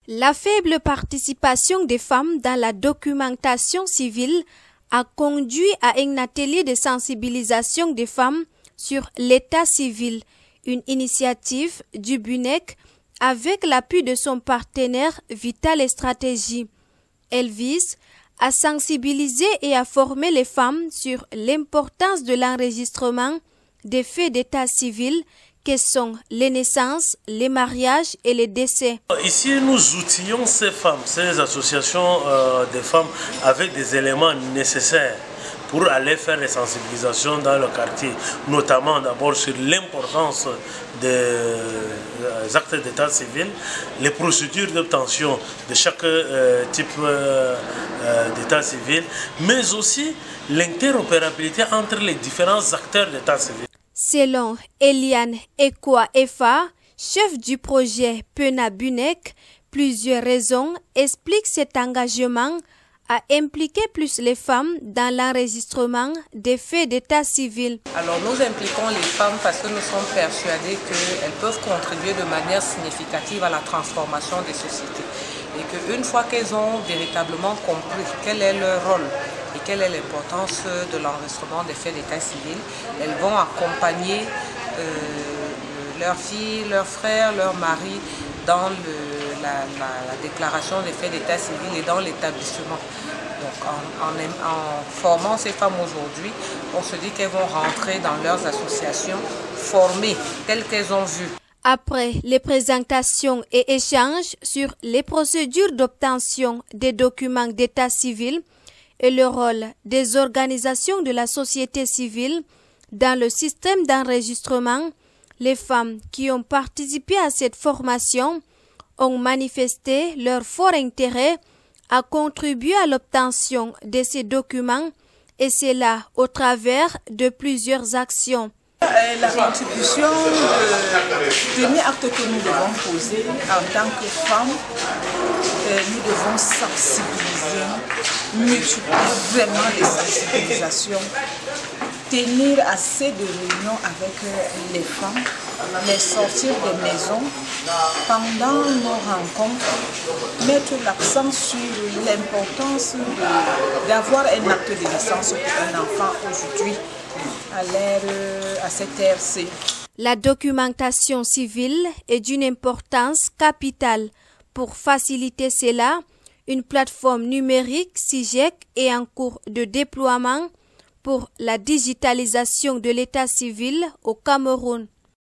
La faible participation des femmes dans la documentation civile a conduit à un atelier de sensibilisation des femmes sur l'état civil, une initiative du BUNEC avec l'appui de son partenaire Vital et Stratégie. Elle vise à sensibiliser et à former les femmes sur l'importance de l'enregistrement des faits d'état civil que sont les naissances, les mariages et les décès. Ici, nous outillons ces femmes, ces associations de femmes avec des éléments nécessaires pour aller faire les sensibilisations dans le quartier, notamment d'abord sur l'importance des actes d'état civil, les procédures d'obtention de chaque type d'état civil, mais aussi l'interopérabilité entre les différents acteurs d'état civil. Selon Eliane Ekwa-Efa, chef du projet PENA BUNEC, plusieurs raisons expliquent cet engagement à impliquer plus les femmes dans l'enregistrement des faits d'état civil. Alors nous impliquons les femmes parce que nous sommes persuadés qu'elles peuvent contribuer de manière significative à la transformation des sociétés. Et qu'une fois qu'elles ont véritablement compris quel est leur rôle et quelle est l'importance de l'enregistrement des faits d'état civil, elles vont accompagner leurs filles, leurs frères, leurs maris dans la déclaration des faits d'état civil et dans l'établissement. Donc en formant ces femmes aujourd'hui, on se dit qu'elles vont rentrer dans leurs associations formées, telles qu'elles ont vues. Après les présentations et échanges sur les procédures d'obtention des documents d'état civil et le rôle des organisations de la société civile dans le système d'enregistrement, les femmes qui ont participé à cette formation ont manifesté leur fort intérêt à contribuer à l'obtention de ces documents et cela au travers de plusieurs actions. La contribution, le premier acte que nous devons poser en tant que femmes, nous devons sensibiliser, multiplier vraiment les sensibilisations, tenir assez de réunions avec les femmes, les sortir des maisons pendant nos rencontres, mettre l'accent sur l'importance d'avoir un acte de naissance pour un enfant aujourd'hui à cette RC. La documentation civile est d'une importance capitale. Pour faciliter cela, une plateforme numérique SIGEC est en cours de déploiement pour la digitalisation de l'état civil au Cameroun.